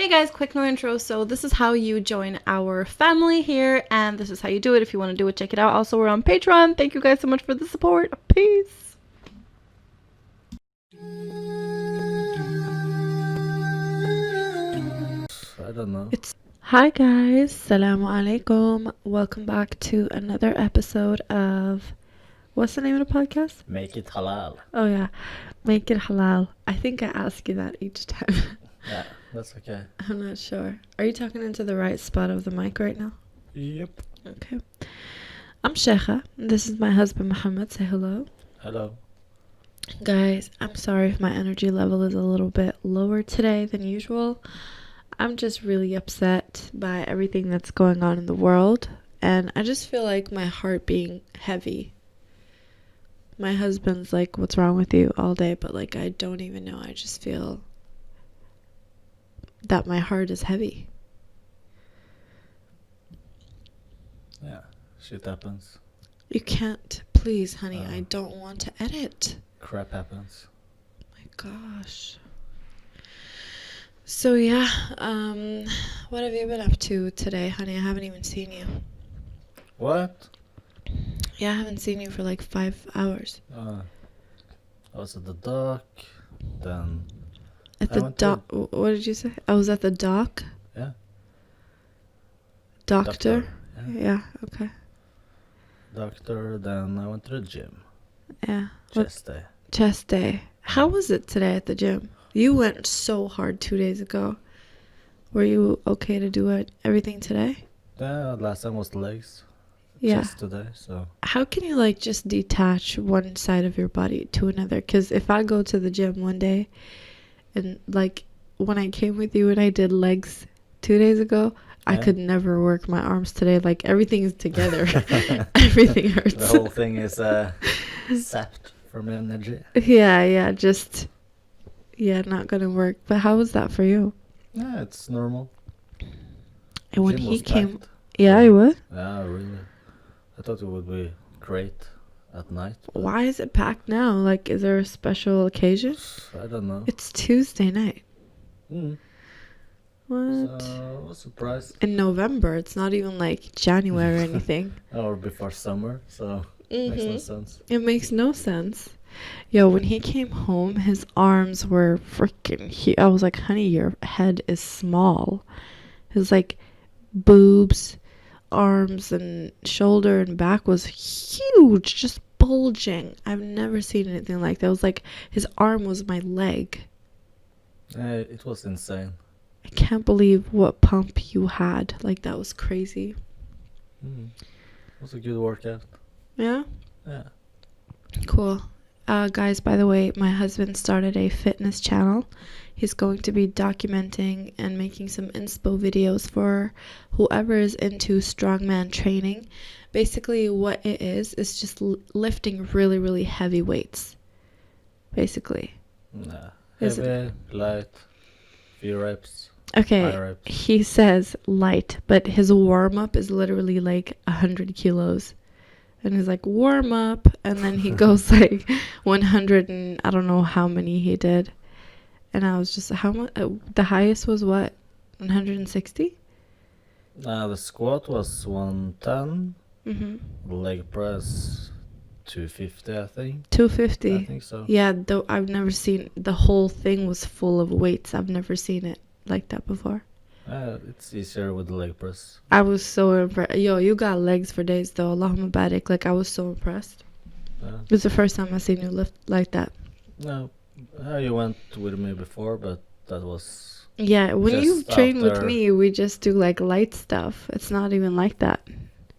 Hey guys, quick new intro. So this is how you join our family here, and this is how you do it. If you want to do it, check it out. Also, we're on Patreon. Thank you guys so much for the support. Peace. I don't know. Hi guys, Salam alaikum. Welcome back to another episode of, what's the name of the podcast? Make it halal. Oh yeah, Make It Halal. I think I ask you that each time. Yeah, that's okay. I'm not sure. Are you talking into the right spot of the mic right now? Yep. Okay. I'm Sheikha. This is my husband Muhammad. Say hello. Hello. Guys, I'm sorry if my energy level is a little bit lower today than usual. I'm just really upset by everything that's going on in the world, and I just feel like my heart being heavy. My husband's like, "What's wrong with you?" all day, but like I don't even know. I just feel that my heart is heavy. Yeah, shit happens. You can't, please, honey. I don't want to edit. Crap happens. My gosh. So yeah, what have you been up to today, honey? I haven't even seen you. What? Yeah, I haven't seen you for like 5 hours. I was at the dock, then At I the went to- dock. What did you say? I was at the dock. Yeah. Doctor. Yeah. Yeah. Okay. Doctor, then I went to the gym. Yeah. What- Chest day. Chest day. How was it today at the gym? You went so hard 2 days ago. Were you okay to do it everything today? Yeah, last time was legs. Yeah. Chest today, so. How can you like just detach one side of your body to another? Because if I go to the gym one day and like when I came with you and I did legs 2 days ago, I Yeah. could never work my arms today. Like everything is together. Everything hurts. The whole thing is sapped from energy. Yeah, just not gonna work. But how was that for you? Yeah, it's normal. And when Gym he was came, packed. yeah, I would. Yeah, really. I thought it would be great at night. but Why is it packed now? Like, is there a special occasion? I don't know. It's Tuesday night. Mm. What? So, I was surprised. In November. It's not even like January or anything. Or before summer, so makes no Mhm. sense. It makes no sense. Yo, when he came home, his arms were freaking huge. I was like, honey, your head is small. His like boobs, arms, and shoulder and back was huge, just bulging. I've never seen anything like that. It was like his arm was my leg. It was insane. I can't believe what pump you had. Like, that was crazy. It was a good workout. Yeah? Yeah. Cool. Guys, by the way, my husband started a fitness channel. He's going to be documenting and making some inspo videos for whoever is into strongman training. Basically, what it is just lifting really, really heavy weights. Basically. Nah. Is it- Heavy, light, few reps, Okay, high reps. he says light, but his warm-up is literally like 100 kilos. And he's like, warm up. And then he goes like 100 and I don't know how many he did. And I was just, how much? The highest was what? 160? The squat was 110. Mm-hmm. Leg press 250, I think. 250. I think so. Yeah, though I've never seen, the whole thing was full of weights. I've never seen it like that before. It's easier with the leg press. I was so impressed. Yo, you got legs for days though. Allahumma barik. Like, I was so impressed. It was the first time I seen you lift like that. No, you went with me before, but that was Yeah, when you Just train with after- me, we just do like light stuff. It's not even like that.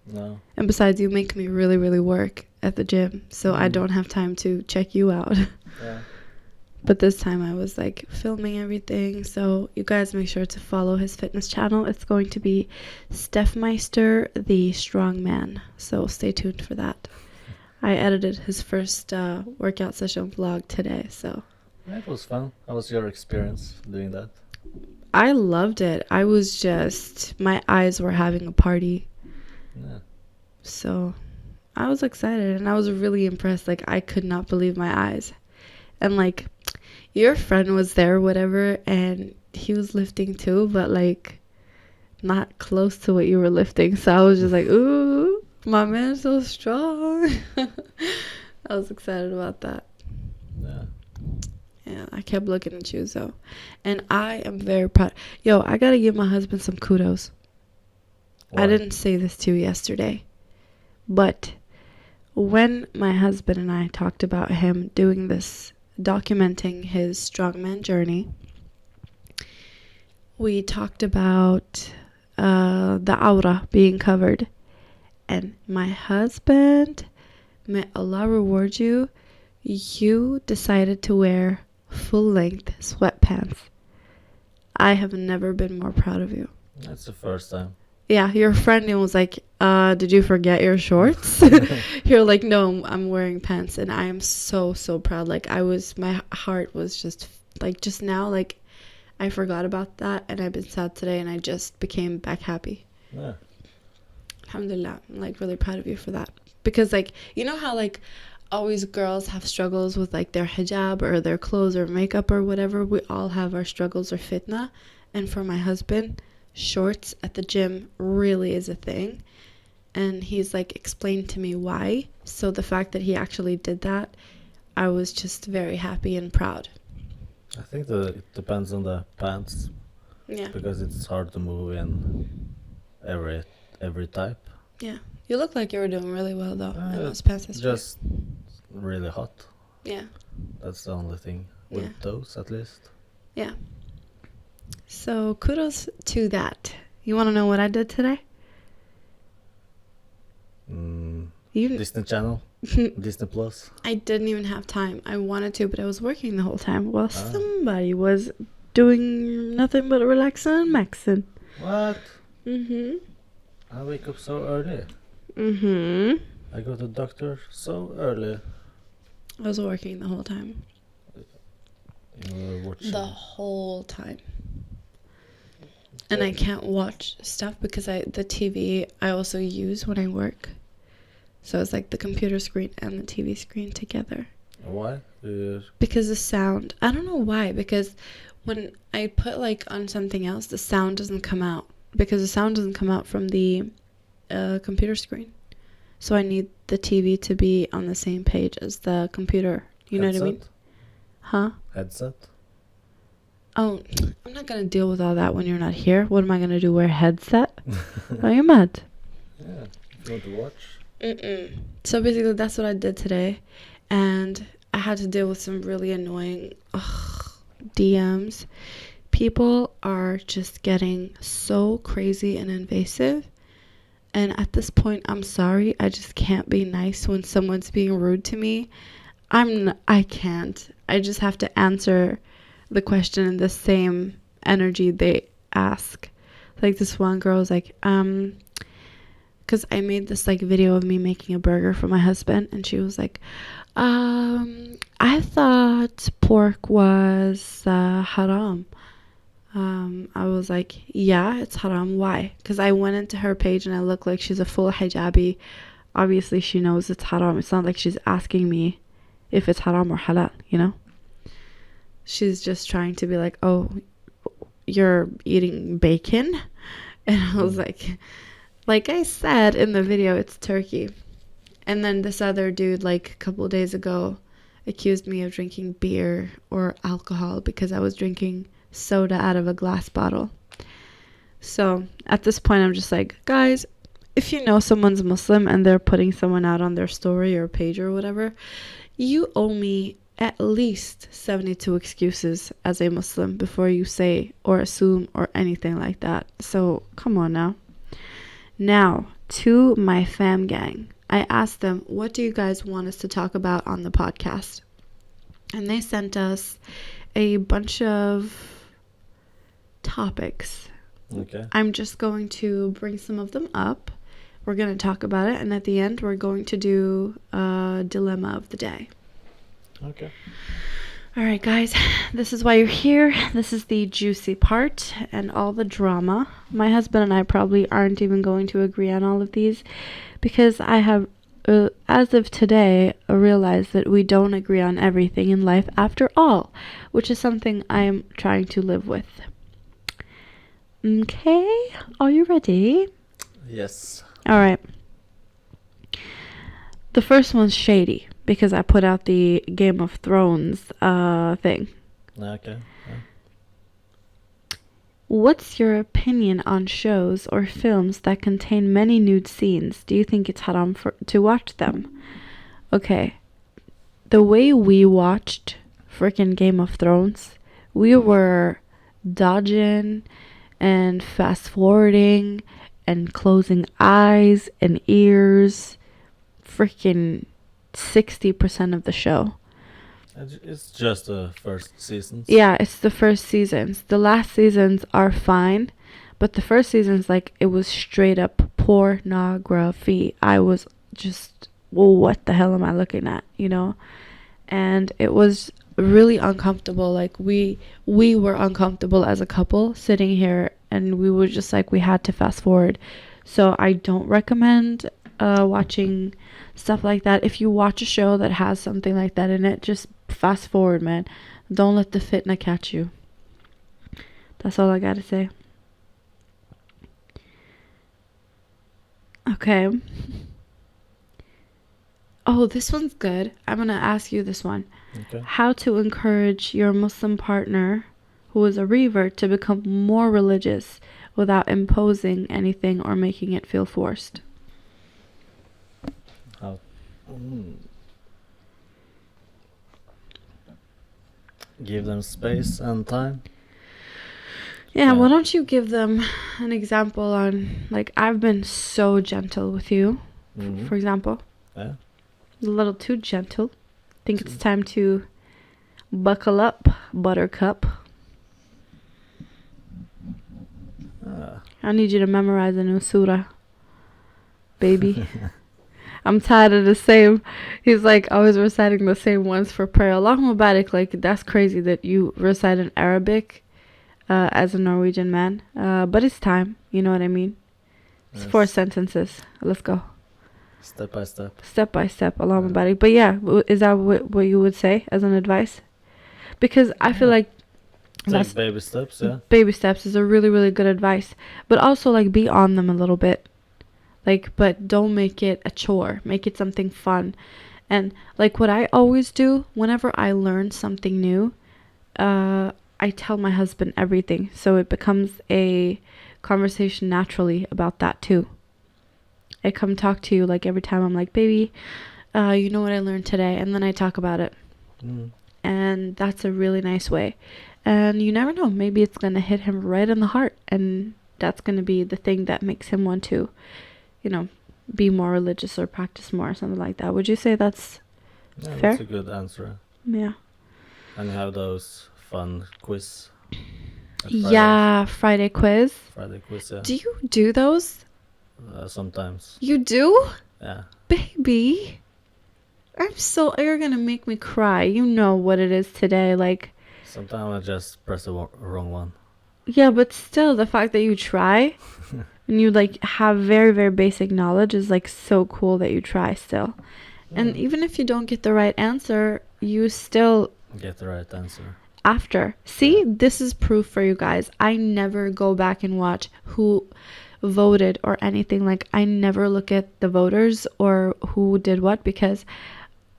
no. And besides, you make me really, really work at the gym, so I don't have time to check you out. Yeah. But this time I was like filming everything, so you guys make sure to follow his fitness channel. It's going to be Stefmeister the Strongman, so stay tuned for that. I edited his first workout session vlog today, so Yeah, it was fun. How was your experience doing that? I loved it. I was just, my eyes were having a party. Yeah. So I was excited and I was really impressed. Like, I could not believe my eyes. And like, your friend was there, whatever, and he was lifting too, but like not close to what you were lifting. So I was just like, ooh, my man's so strong. I was excited about that. Yeah. Yeah, I kept looking at you, so. And I am very proud. Yo, I gotta give my husband some kudos. Why? I didn't say this to you yesterday, but when my husband and I talked about him doing this, documenting his strongman journey, we talked about the aura being covered. And my husband, may Allah reward you, you decided to wear full-length sweatpants. I have never been more proud of you. That's the first time. Yeah, your friend was like, did you forget your shorts? You're like, no, I'm wearing pants. And I am so, so proud. Like, my heart was just, like, just now, like, I forgot about that. And I've been sad today, and I just became back happy. Yeah. Alhamdulillah. I'm, like, really proud of you for that. Because, like, you know how, like, always girls have struggles with, like, their hijab or their clothes or makeup or whatever? We all have our struggles or fitna. And for my husband, shorts at the gym really is a thing, and he's like explained to me why. So the fact that he actually did that, I was just very happy and proud. I think that it depends on the pants Yeah. because it's hard to move in every type. Yeah, you look like you were doing really well though in Uh, those pants yesterday. Just really hot. Yeah. That's the only thing with Yeah. those, at least. Yeah. So kudos to that. You want to know what I did today? You Disney Channel, Disney Plus. I didn't even have time. I wanted to, but I was working the whole time while Ah. somebody was doing nothing but relaxing and maxing. What? Mm-hmm. I wake up so early. Mm-hmm. I go to the doctor so early. I was working the whole time. You were watching. The whole time. And I can't watch stuff because the TV I also use when I work. So it's like the computer screen and the TV screen together. Why? Because the sound, I don't know why, because when I put like on something else, the sound doesn't come out. Because the sound doesn't come out from the computer screen. So I need the TV to be on the same page as the computer. You know what I mean? Huh? Headset? Oh, I'm not going to deal with all that when you're not here. What am I going to do? Wear a headset? Are you mad? Yeah, if you want to watch. Mm-mm. So basically, that's what I did today. And I had to deal with some really annoying DMs. People are just getting so crazy and invasive. And at this point, I'm sorry. I just can't be nice when someone's being rude to me. I can't. I just have to answer the question in the same energy they ask. Like this one girl was like, because I made this like video of me making a burger for my husband, and she was like, I thought pork was haram. I was like, yeah, it's haram. Why? Because I went into her page and I look like she's a full hijabi. Obviously, she knows it's haram. It's not like she's asking me if it's haram or halal, you know? She's just trying to be like, oh, you're eating bacon? And I was like I said in the video, it's turkey. And then this other dude, like a couple of days ago, accused me of drinking beer or alcohol because I was drinking soda out of a glass bottle. So at this point, I'm just like, guys, if you know someone's Muslim and they're putting someone out on their story or page or whatever, you owe me at least 72 excuses as a Muslim before you say or assume or anything like that. So come on now. Now, to my fam gang, I asked them, what do you guys want us to talk about on the podcast? And they sent us a bunch of topics. Okay. I'm just going to bring some of them up. We're going to talk about it. And at the end, we're going to do a dilemma of the day. Okay. All right, guys, this is why you're here. This is the juicy part and all the drama. My husband and I probably aren't even going to agree on all of these because I have, as of today, realized that we don't agree on everything in life after all, which is something I am trying to live with. Okay, are you ready? Yes. All right. The first one's shady because I put out the Game of Thrones thing. Okay. Yeah. What's your opinion on shows or films that contain many nude scenes? Do you think it's haram to watch them? Okay. The way we watched freaking Game of Thrones, we were dodging and fast forwarding and closing eyes and ears freaking 60% of the show. It's just the first seasons. Yeah, it's the first seasons. The last seasons are fine, but the first seasons, like, it was straight up pornography. I was just, well, what the hell am I looking at, you know? And it was really uncomfortable. Like, we were uncomfortable as a couple sitting here, and we were just like, we had to fast forward. So I don't recommend watching stuff like that. If you watch a show that has something like that in it, just fast forward, man. Don't let the fitna catch you. That's all I gotta say. Okay. Oh, this one's good. I'm gonna ask you this one. Okay. How to encourage your Muslim partner who is a revert to become more religious without imposing anything or making it feel forced. How? Give them space and time. Yeah, why don't you give them an example on, like, I've been so gentle with you, for example. Yeah. A little too gentle. Think it's time to buckle up, buttercup. I need you to memorize a new surah, baby. I'm tired of the same. He's like always reciting the same ones for prayer. Allahumma barik, like, that's crazy that you recite in Arabic as a Norwegian man. But it's time. You know what I mean? It's 4 sentences. Let's go. Step by step. Step by step. Allahumma barik. But yeah, is that what you would say as an advice? Because I feel like Take baby steps, yeah. Baby steps is a really, really good advice. But also, like, be on them a little bit. Like, but don't make it a chore. Make it something fun. And, like, what I always do, whenever I learn something new, I tell my husband everything. So it becomes a conversation naturally about that, too. I come talk to you, like, every time I'm like, baby, you know what I learned today? And then I talk about it. And that's a really nice way. And you never know. Maybe it's going to hit him right in the heart. And that's going to be the thing that makes him want to, you know, be more religious or practice more or something like that. Would you say that's fair? That's a good answer. Yeah. And you have those fun quiz. Yeah, Friday quiz. Friday quiz, yeah. Do you do those? Sometimes. You do? Yeah. Baby. You're going to make me cry. You know what it is today. Like, sometimes I just press the wrong one. Yeah, but still, the fact that you try and you, like, have very, very basic knowledge is, like, so cool that you try still. And even if you don't get the right answer, you still get the right answer after. See, this is proof for you guys. I never go back and watch who voted or anything. Like, I never look at the voters or who did what, because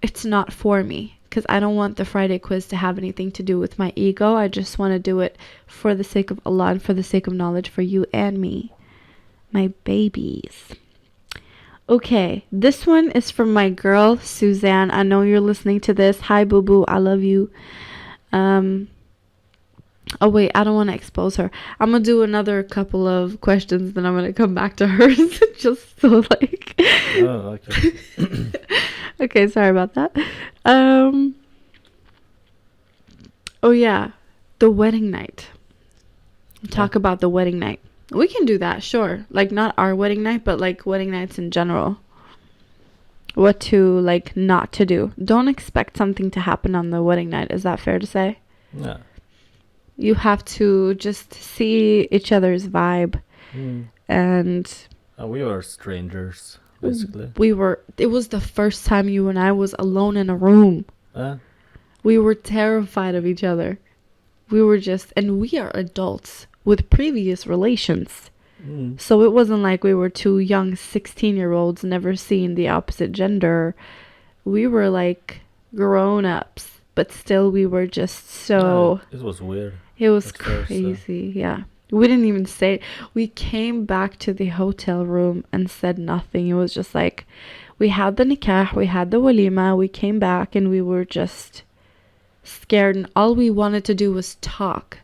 it's not for me. Because I don't want the Friday quiz to have anything to do with my ego. I just want to do it for the sake of Allah and for the sake of knowledge for you and me, my babies. Okay, this one is from my girl, Suzanne. I know you're listening to this. Hi, boo-boo. I love you. Oh, wait, I don't want to expose her. I'm going to do another couple of questions, then I'm going to come back to hers. Just so, like... Oh, okay. Okay, sorry about that. Oh, yeah. The wedding night. Talk about the wedding night. We can do that, sure. Like, not our wedding night, but, like, wedding nights in general. What to, like, not to do. Don't expect something to happen on the wedding night. Is that fair to say? Yeah. You have to just see each other's vibe. And... we were strangers, basically. It was the first time you and I was alone in a room. We were terrified of each other. We were just... And we are adults. with previous relations. Mm. So it wasn't like we were two young 16-year-olds never seeing the opposite gender. We were like grown ups, but still we were just so. It was weird It was at first. crazy, yeah. We didn't even say. We came back to the hotel room and said nothing. It was just like we had the nikah, we had the walima, we came back and we were just scared and all we wanted to do was talk.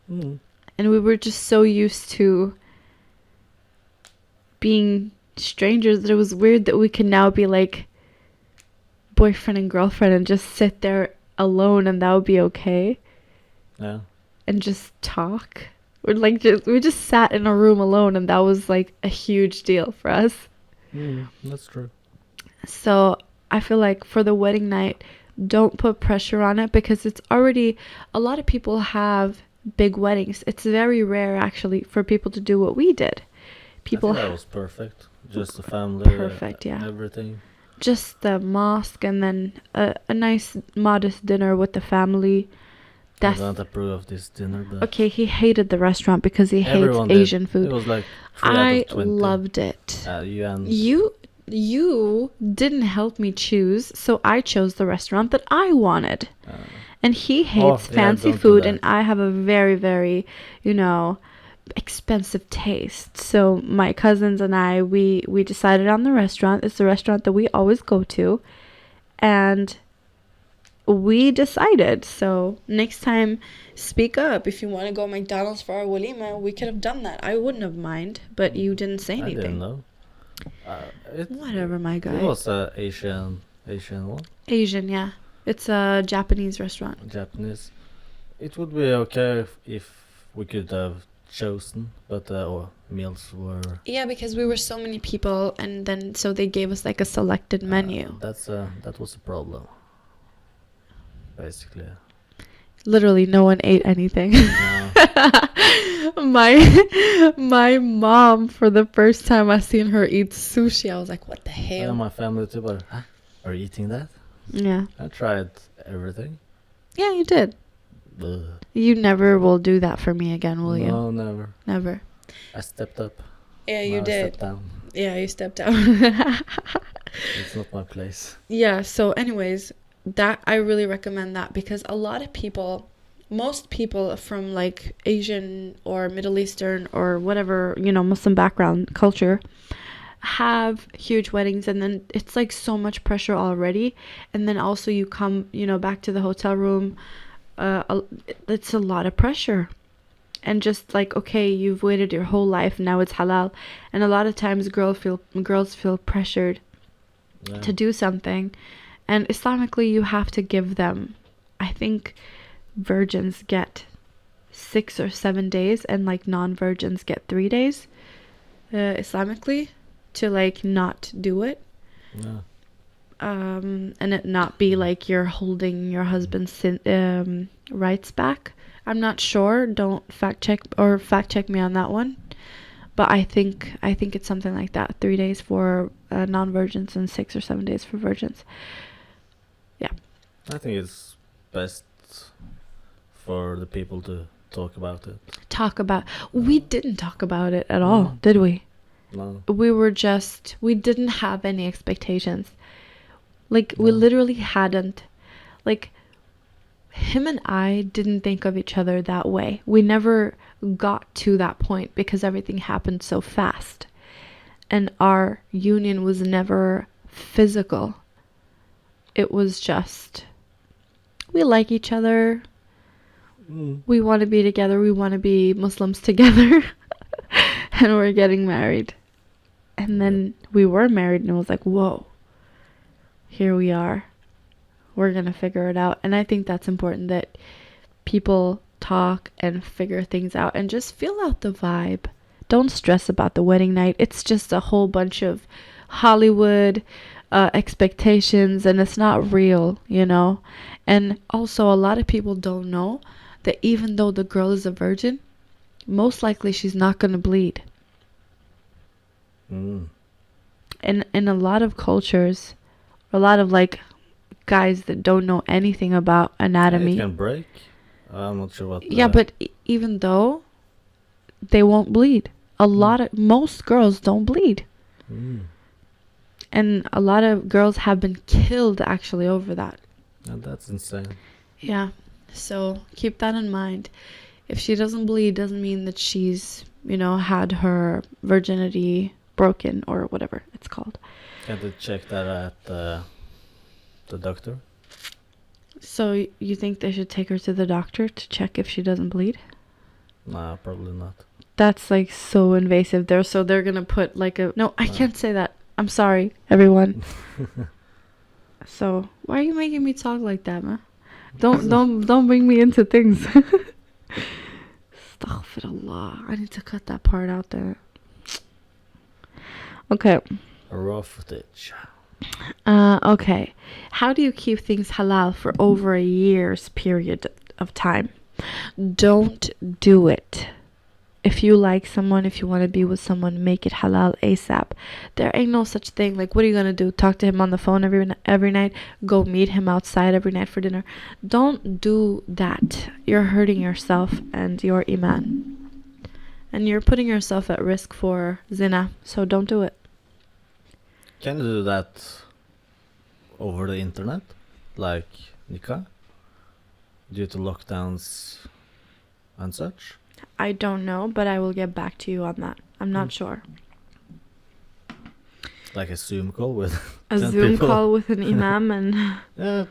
Mm. And we were just so used to being strangers that it was weird that we could now be like boyfriend and girlfriend and just sit there alone and that would be okay. Yeah. And just talk. We just sat in a room alone and that was like a huge deal for us. That's true. So I feel like for the wedding night, don't put pressure on it because it's already, a lot of people have big weddings. It's very rare actually for people to do what we did. People I think that was perfect. Just the family. Perfect, yeah. Everything. Just the mosque and then a nice modest dinner with the family. I don't approve of this dinner, but Okay, he hated the restaurant because he hates everyone did. Asian food. It was like 3 out I of 20. loved it. You didn't help me choose, so I chose the restaurant that I wanted. And he hates fancy don't do food, that. and I have a very, very, expensive taste. So my cousins and I, we decided on the restaurant. It's the restaurant that we always go to, and we decided. So next time, speak up. If you want to go McDonald's for our walima, we could have done that. I wouldn't have mind, but you didn't say anything. I didn't know. Whatever, my guy. It was Asian one. Asian, yeah. It's a Japanese restaurant. Japanese. It would be okay if we could have chosen, but our meals were. Yeah, because we were so many people, and then so they gave us like a selected menu. That was a problem. Basically. Literally, no one ate anything. No. my mom, for the first time I seen her eat sushi, I was like, what the hell? My family too, but are you eating that? Yeah. I tried everything. Yeah, you did. Ugh. You never will do that for me again, will you? No, never. Never. I stepped up. Yeah, Now you I did. stepped down. Yeah, you stepped out. It's not my place. Yeah, so anyways, that I really recommend that because a lot of people, most people from like Asian or Middle Eastern or whatever, Muslim background culture have huge weddings, and then it's like so much pressure already, and then also you come back to the hotel room, it's a lot of pressure, and just like, okay, you've waited your whole life, now it's halal, and a lot of times girls feel pressured to do something, and Islamically you have to give them, I think virgins get 6 or 7 days and like non-virgins get 3 days Islamically to like not do it. Yeah. And it not be like you're holding your husband's rights back. I'm not sure. Don't fact check me on that one. But I think it's something like that. 3 days for non-virgins and 6 or 7 days for virgins. Yeah. I think it's best for the people to talk about it. We didn't talk about it at all, did we? No. We didn't have any expectations. Like, we literally hadn't. Like, him and I didn't think of each other that way. We never got to that point because everything happened so fast. And our union was never physical. It was just, we like each other. We want to be together. We want to be Muslims together. And we're getting married. And then we were married and it was like, whoa, here we are. We're going to figure it out. And I think that's important that people talk and figure things out and just feel out the vibe. Don't stress about the wedding night. It's just a whole bunch of Hollywood expectations and it's not real, And also a lot of people don't know that even though the girl is a virgin, most likely she's not going to bleed. In a lot of cultures, a lot of like guys that don't know anything about anatomy. It can break. I'm not sure what. Yeah, but even though they won't bleed. Most girls don't bleed. And a lot of girls have been killed actually over that. And that's insane. Yeah. So keep that in mind. If she doesn't bleed, doesn't mean that she's, had her virginity broken or whatever it's called. Can they check that at the doctor? So you think they should take her to the doctor to check if she doesn't bleed? Nah, probably not. That's like so invasive there. So they're gonna put like no, I can't say that. I'm sorry, everyone. So why are you making me talk like that, man? Don't bring me into things. Astaghfirullah. I need to cut that part out there. Okay. Raw footage. Okay. How do you keep things halal for over a year's period of time? Don't do it. If you like someone, if you want to be with someone, make it halal ASAP. There ain't no such thing. Like, what are you going to do? Talk to him on the phone every night? Go meet him outside every night for dinner? Don't do that. You're hurting yourself and your iman. And you're putting yourself at risk for zina. So don't do it. Can you do that over the internet? Like nikah? Due to lockdowns and such? I don't know, but I will get back to you on that. I'm not sure. Like a Zoom call with a 10 Zoom people? call with an imam and... Yeah.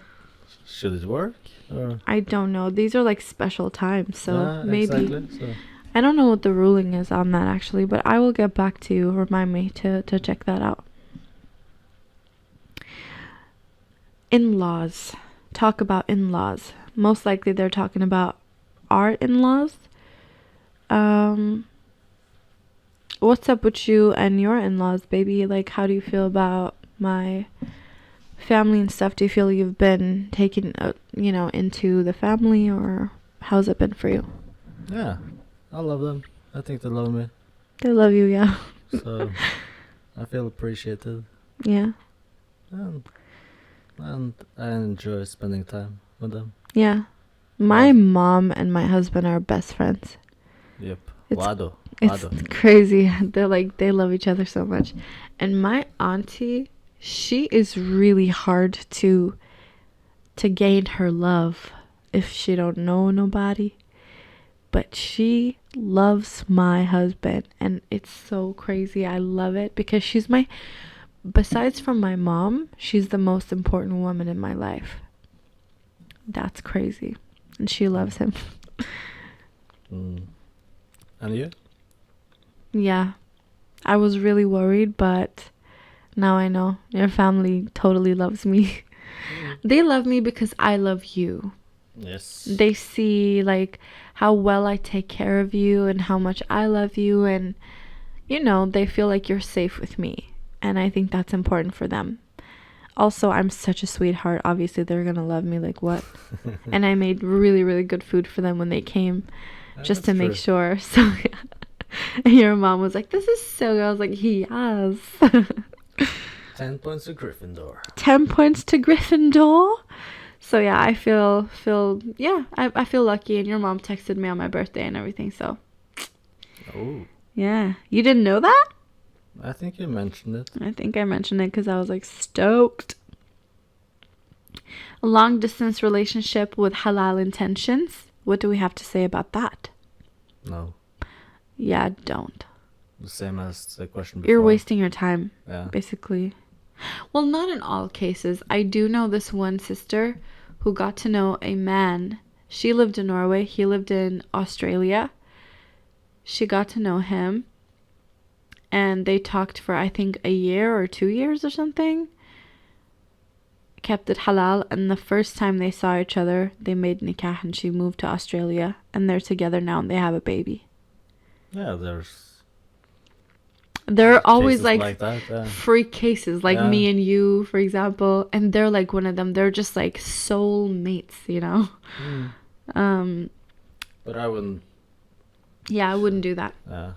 Should it work? Or? I don't know. These are like special times, so maybe. Exactly, so. I don't know what the ruling is on that actually, but I will get back to you. Remind me to check that out. In-laws. Talk about in-laws. Most likely they're talking about our in-laws. What's up with you and your in-laws, baby? Like, how do you feel about my family and stuff? Do you feel you've been taken, into the family, or how's it been for you? Yeah, I love them. I think they love me. They love you, yeah. So, I feel appreciated. Yeah. And I enjoy spending time with them. Yeah. My mom and my husband are best friends. Yep. It's crazy. They love each other so much. And my auntie, she is really hard to gain her love if she don't know nobody. But she loves my husband, and it's so crazy. I love it because besides from my mom, she's the most important woman in my life. That's crazy. And she loves him. And you? Yeah. I was really worried, but now I know. Your family totally loves me. They love me because I love you. Yes. They see like how well I take care of you and how much I love you, and they feel like you're safe with me, and I think that's important for them. Also, I'm such a sweetheart. Obviously they're gonna love me like what. And I made really, really good food for them when they came, just to make sure. So yeah. And your mom was like, this is so good. I was like, yes. 10 points to Gryffindor. 10 points to Gryffindor. So yeah, I feel I feel lucky, and your mom texted me on my birthday and everything, so. Oh. Yeah. You didn't know that? I think you mentioned it. I think I mentioned it because I was like stoked. A long distance relationship with halal intentions. What do we have to say about that? No. Yeah, don't. The same as the question before. You're wasting your time, yeah. Basically. Well, not in all cases. I do know this one sister who got to know a man. She lived in Norway. He lived in Australia. She got to know him. And they talked for, I think, a year or 2 years or something. Kept it halal. And the first time they saw each other, they made nikah, and she moved to Australia. And they're together now, and they have a baby. Yeah, there are always like that, yeah. Freak cases, like me and you, for example. And they're like one of them. They're just like soul mates, But I wouldn't. Yeah, I wouldn't do that. Yeah.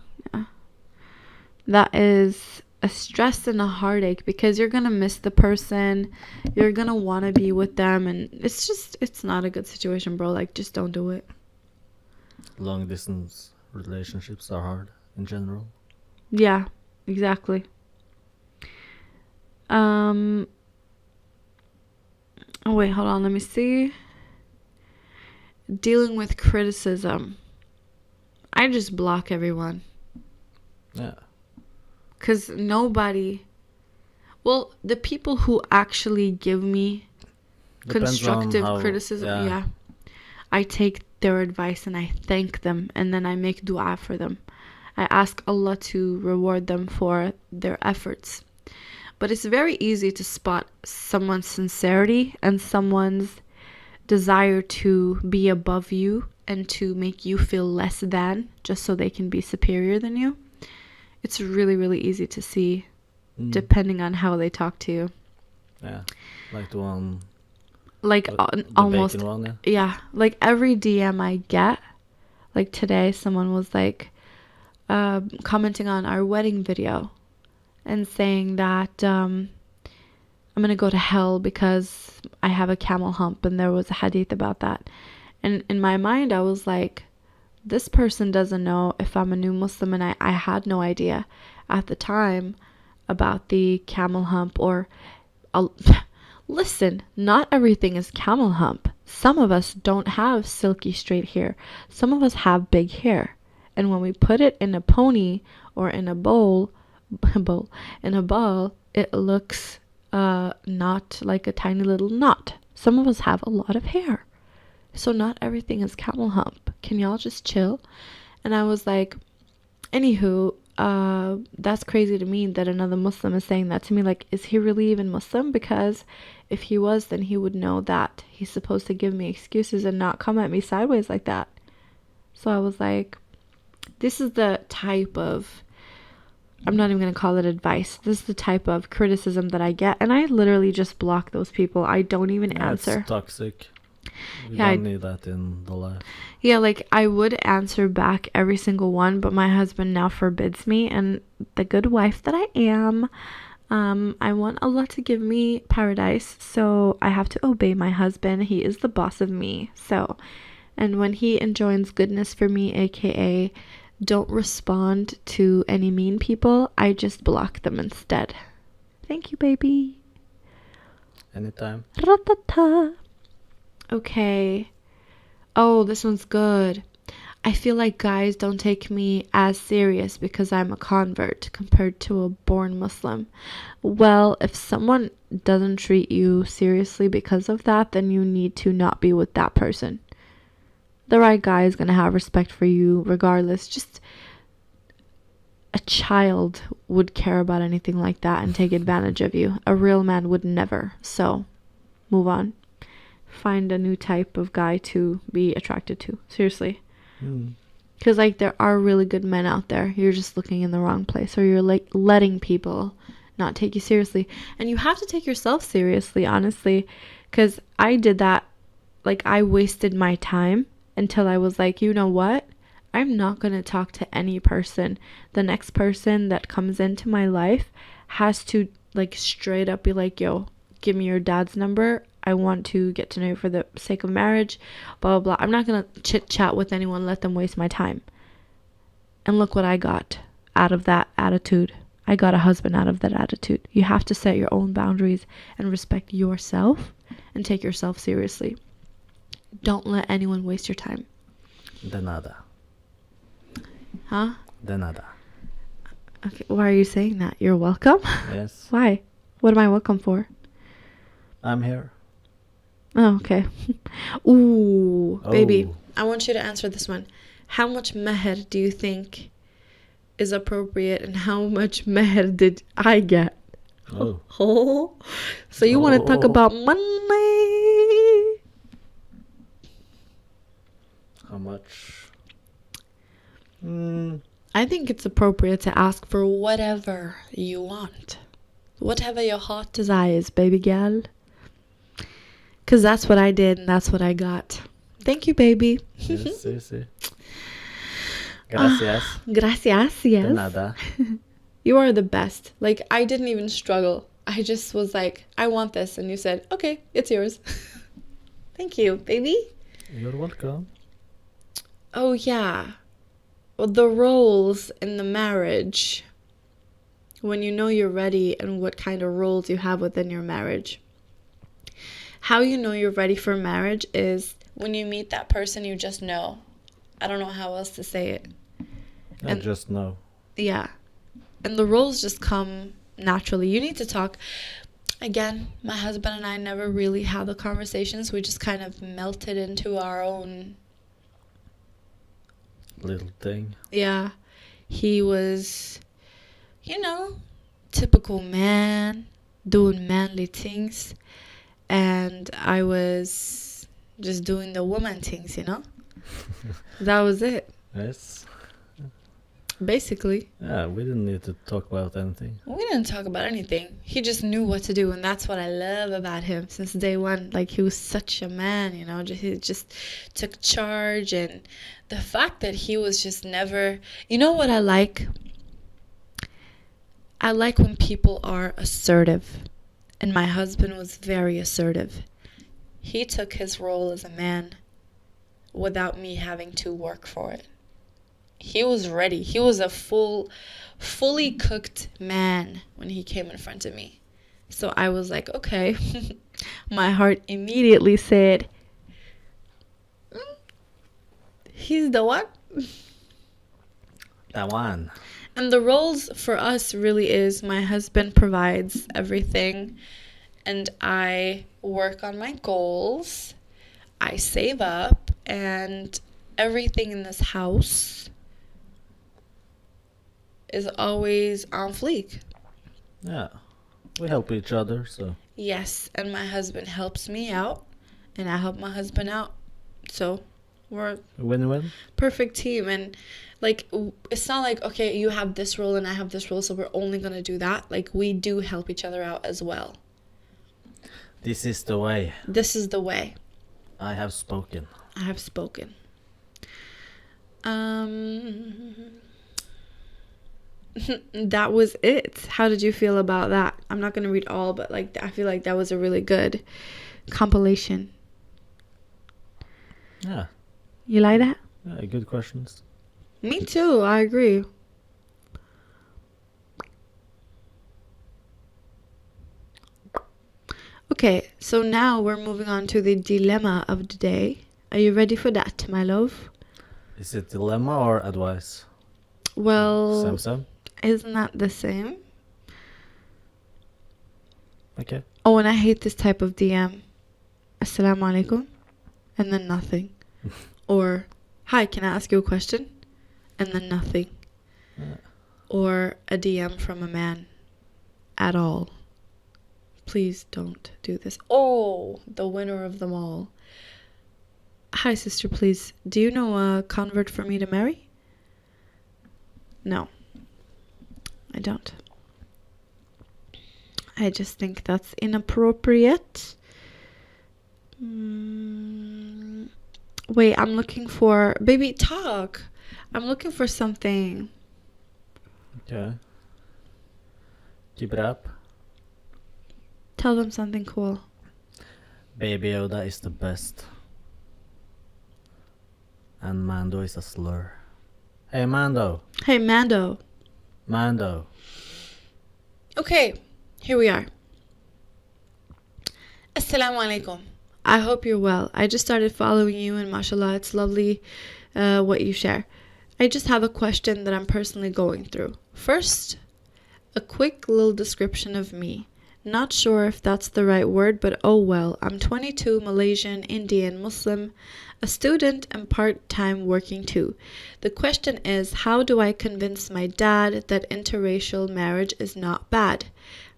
That is a stress and a heartache, because you're gonna miss the person, you're gonna want to be with them, and it's not a good situation, bro. Like, just don't do it. Long distance relationships are hard in general. Yeah, exactly. Oh wait, hold on, let me see. Dealing with criticism. I just block everyone. Yeah. Cause nobody. Well, the people who actually give me Depends on constructive how, criticism, yeah, I take their advice and I thank them, and then I make dua for them. I ask Allah to reward them for their efforts. But it's very easy to spot someone's sincerity and someone's desire to be above you and to make you feel less than just so they can be superior than you. It's really, really easy to see depending on how they talk to you. Yeah, like the one, Like the almost, bacon one, yeah, like every DM I get, like today someone was like commenting on our wedding video and saying that I'm gonna go to hell because I have a camel hump, and there was a hadith about that. And in my mind I was like, this person doesn't know if I'm a new Muslim, and I had no idea at the time about the camel hump. Or listen, not everything is camel hump. Some of us don't have silky straight hair. Some of us have big hair. And when we put it in a pony or in a ball, it looks not like a tiny little knot. Some of us have a lot of hair. So not everything is camel hump. Can y'all just chill? And I was like, anywho, that's crazy to me that another Muslim is saying that to me. Like, is he really even Muslim? Because if he was, then he would know that he's supposed to give me excuses and not come at me sideways like that. So I was like, this is the type of, I'm not even going to call it advice. This is the type of criticism that I get. And I literally just block those people. I don't even answer. It's toxic. You Yeah, don't need that in the life. Yeah, like I would answer back every single one, but my husband now forbids me. And the good wife that I am, I want Allah to give me paradise, so I have to obey my husband. He is the boss of me. So, and when he enjoins goodness for me, aka don't respond to any mean people, I just block them instead. Thank you, baby. Anytime. Ratata. Okay. Oh, this one's good. I feel like guys don't take me as serious because I'm a convert compared to a born Muslim. Well, if someone doesn't treat you seriously because of that, then you need to not be with that person. The right guy is going to have respect for you regardless. Just a child would care about anything like that and take advantage of you. A real man would never. So, move on. Find a new type of guy to be attracted to. Seriously. Because like there are really good men out there. You're just looking in the wrong place, or you're like letting people not take you seriously. And you have to take yourself seriously, honestly. Because I did that. Like I wasted my time until I was like, you know what? I'm not going to talk to any person. The next person that comes into my life has to like straight up be like, yo, give me your dad's number. I want to get to know you for the sake of marriage, blah, blah, blah. I'm not going to chit chat with anyone, let them waste my time. And look what I got out of that attitude. I got a husband out of that attitude. You have to set your own boundaries and respect yourself and take yourself seriously. Don't let anyone waste your time. De nada. Huh? De nada. Okay, why are you saying that? You're welcome? Yes. Why? What am I welcome for? I'm here. Oh, okay. Ooh, baby. Oh. I want you to answer this one. How much meher do you think is appropriate, and how much meher did I get? Oh. Oh. So you want to talk about money? How much? I think it's appropriate to ask for whatever you want. Whatever your heart desires, baby girl. Because that's what I did, and that's what I got. Thank you, baby. Yes, yes, yes. Gracias. Gracias, yes. De nada. You are the best. Like, I didn't even struggle. I just was like, I want this. And you said, okay, it's yours. Thank you, baby. You're welcome. Oh, yeah. the roles in the marriage, when you know you're ready and what kind of roles you have within your marriage. How you know you're ready for marriage is when you meet that person you just know. I don't know how else to say it. I just know. Yeah. And the roles just come naturally. You need to talk. Again, my husband and I never really had the conversations. We just kind of melted into our own Little thing. Yeah. He was, typical man, doing manly things. And I was just doing the woman things, That was it. Yes. Basically. Yeah, we didn't need to talk about anything. We didn't talk about anything. He just knew what to do, and that's what I love about him since day one. Like, he was such a man, he just took charge, and the fact that he was just never... You know what I like? I like when people are assertive, and my husband was very assertive. He took his role as a man without me having to work for it. He was ready. He was a fully cooked man when he came in front of me. So I was like, okay. My heart immediately said, he's the one. That one. And the roles for us really is my husband provides everything, and I work on my goals. I save up, and everything in this house is always on fleek. Yeah. We help each other, so. Yes, and my husband helps me out, and I help my husband out. So we're win-win. Perfect team. And like, it's not like, okay, you have this role and I have this role, so we're only gonna do that. Like, we do help each other out as well. This is the way. This is the way. I have spoken. I have spoken. That was it. How did you feel about that? I'm not gonna read all, but like, I feel like that was a really good compilation. Yeah. You like that? Yeah, good questions. Me too. I agree. Okay, so now we're moving on to the dilemma of the day. Are you ready for that, my love? Is it dilemma or advice? Well, Same. isn't that the same? Okay. Oh, and I hate this type of DM. Assalamu alaikum. And then nothing. Or, hi, can I ask you a question? And then nothing. Or a DM from a man at all. Please don't do this. Oh, the winner of them all. Hi, sister, please. Do you know a convert for me to marry? No, I don't. I just think that's inappropriate. Wait, I'm looking for... Baby, talk. I'm looking for something. Okay. Keep it up. Tell them something cool. Baby Yoda is the best. And Mando is a slur. Hey, Mando. Hey, Mando. Mando. Okay, here we are. Assalamu alaikum. I hope you're well. I just started following you, and mashallah, it's lovely what you share. I just have a question that I'm personally going through. First, a quick little description of me. Not sure if that's the right word, but oh well. I'm 22, Malaysian, Indian, Muslim, a student, and part-time working too. The question is, how do I convince my dad that interracial marriage is not bad?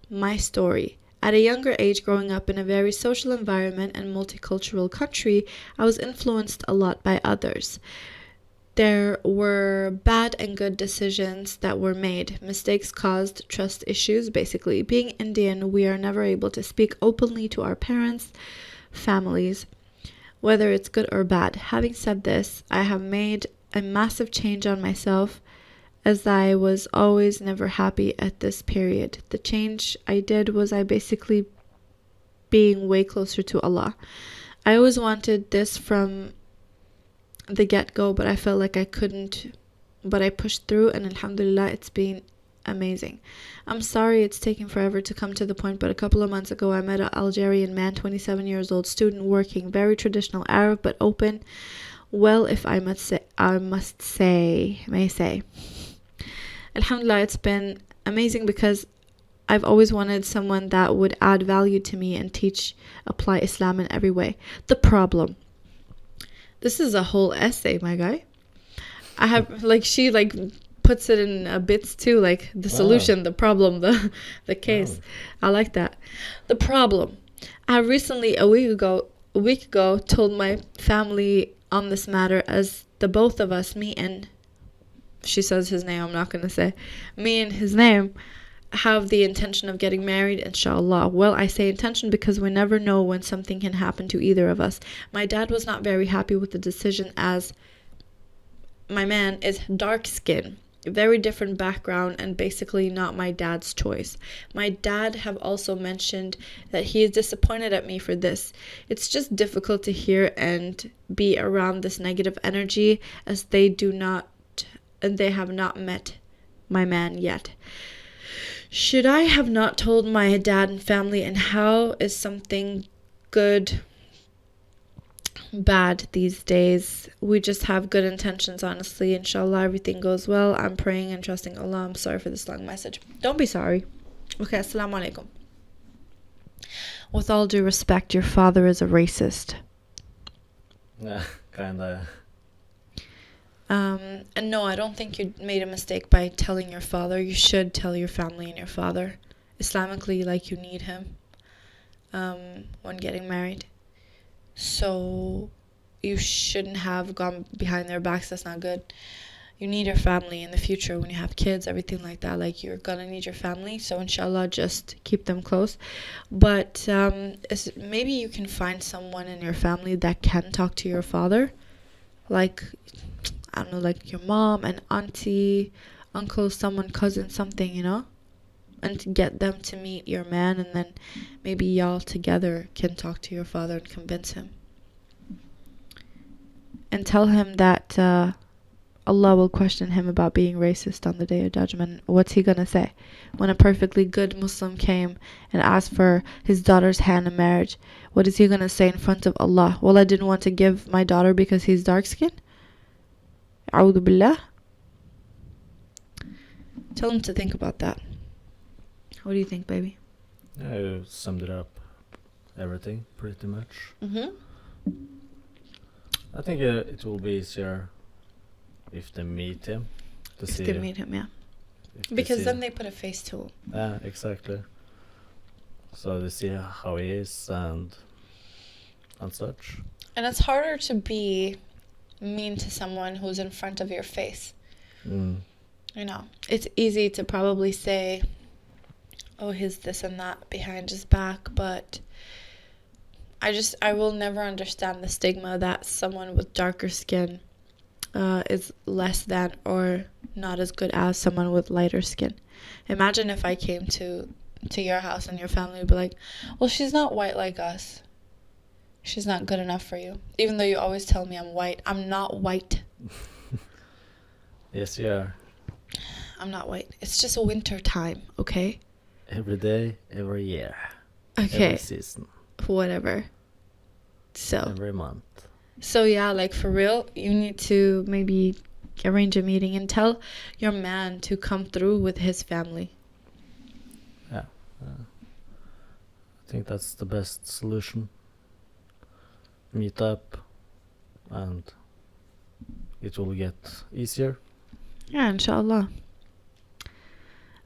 My story. At a younger age, growing up in a very social environment and multicultural country, I was influenced a lot by others. There were bad and good decisions that were made. Mistakes caused trust issues, basically. Being Indian, we are never able to speak openly to our parents, families, whether it's good or bad. Having said this, I have made a massive change on myself, as I was always never happy at this period. The change I did was I basically being way closer to Allah. I always wanted this from the get-go, but I felt like I couldn't but I pushed through, and alhamdulillah, it's been amazing. I'm sorry it's taking forever to come to the point, but a couple of months ago I met an Algerian man, 27 years old, student, working, very traditional Arab but open. Well, if I must say, alhamdulillah, it's been amazing because I've always wanted someone that would add value to me and apply Islam in every way. The problem. This is a whole essay, my guy. I have, like, she, like, puts it in bits too, like the solution, the problem, the case. I like that. The problem. I recently, a week ago, told my family on this matter, as the both of us, me and, she says his name, I'm not going to say, me and his name, have the intention of getting married, inshallah. Well, I say intention because we never know when something can happen to either of us. My dad was not very happy with the decision, as my man is dark skin, very different background, and basically not my dad's choice. My dad have also mentioned that he is disappointed at me for this. It's just difficult to hear and be around this negative energy, as they have not met my man yet. Should I have not told my dad and family, and how is something good bad these days? We just have good intentions, honestly. Inshallah, everything goes well. I'm praying and trusting Allah. I'm sorry for this long message. Don't be sorry. Okay, assalamu alaikum. With all due respect, your father is a racist. Yeah, kinda. And no, I don't think you made a mistake by telling your father. You should tell your family and your father. Islamically, like, you need him when getting married. So you shouldn't have gone behind their backs. That's not good. You need your family in the future when you have kids, everything like that. Like, you're gonna need your family. So inshallah, just keep them close. But maybe you can find someone in your family that can talk to your father. Like, I don't know, like your mom, an auntie, uncle, someone, cousin, something, you know? And to get them to meet your man, and then maybe y'all together can talk to your father and convince him. And tell him that Allah will question him about being racist on the Day of Judgment. What's he gonna say? When a perfectly good Muslim came and asked for his daughter's hand in marriage, what is he gonna say in front of Allah? Well, I didn't want to give my daughter because he's dark-skinned? A'udhu billah. Tell him to think about that. What do you think, baby? Yeah, you summed it up. Everything, pretty much. I think it will be easier if they meet him. If they meet him, yeah. Because then they put a face to him. Yeah, exactly. So they see how he is and such. And it's harder to be mean to someone who's in front of your face. You know, it's easy to probably say, oh, he's this and that behind his back, but I will never understand the stigma that someone with darker skin is less than or not as good as someone with lighter skin. Imagine if I came to your house and your family would be like, well, she's not white like us. She's not good enough for you. Even though you always tell me I'm white. I'm not white. Yes, you are. I'm not white. It's just a winter time, okay? Every day, every year. Okay. Every season. Whatever. So. Every month. So yeah, like, for real, you need to maybe arrange a meeting and tell your man to come through with his family. Yeah. I think that's the best solution. Meet up and it will get easier. Yeah, inshallah.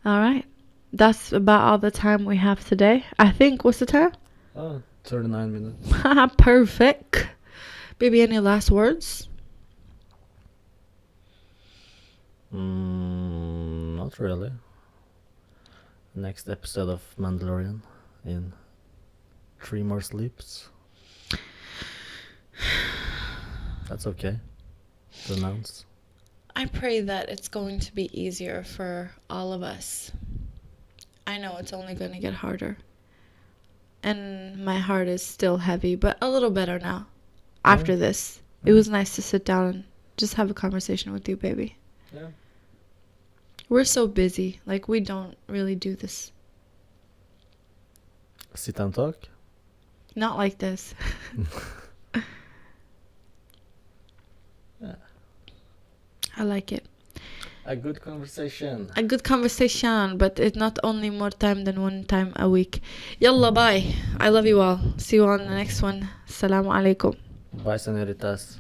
All right. That's about all the time we have today. I think, what's the time? 39 minutes. Perfect. Baby, any last words? Not really. Next episode of Mandalorian in 3 more sleeps. That's okay to announce. I pray that it's going to be easier for all of us. I know it's only going to get harder. And my heart is still heavy, but a little better now. After this, it was nice to sit down and just have a conversation with you, baby. Yeah. We're so busy. Like, we don't really do this. Sit and talk. Not like this. Yeah. I like it. A good conversation. A good conversation, but it's not only more time than one time a week. Yalla, bye. I love you all. See you on the next one. Salam alaikum. Bye, senoritas.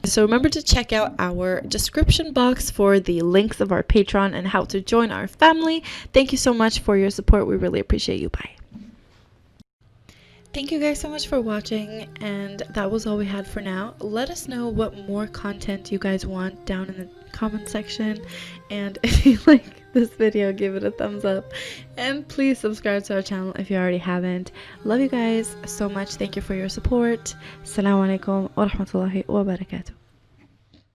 So remember to check out our description box for the links of our Patreon and how to join our family. Thank you so much for your support. We really appreciate you. Bye. Thank you guys so much for watching, and that was all we had for now. Let us know what more content you guys want down in the comment section, and if you like this video, give it a thumbs up, and please subscribe to our channel if you already haven't. Love you guys so much. Thank you for your support. Assalamu alaikum wa rahmatullahi wa barakatuh.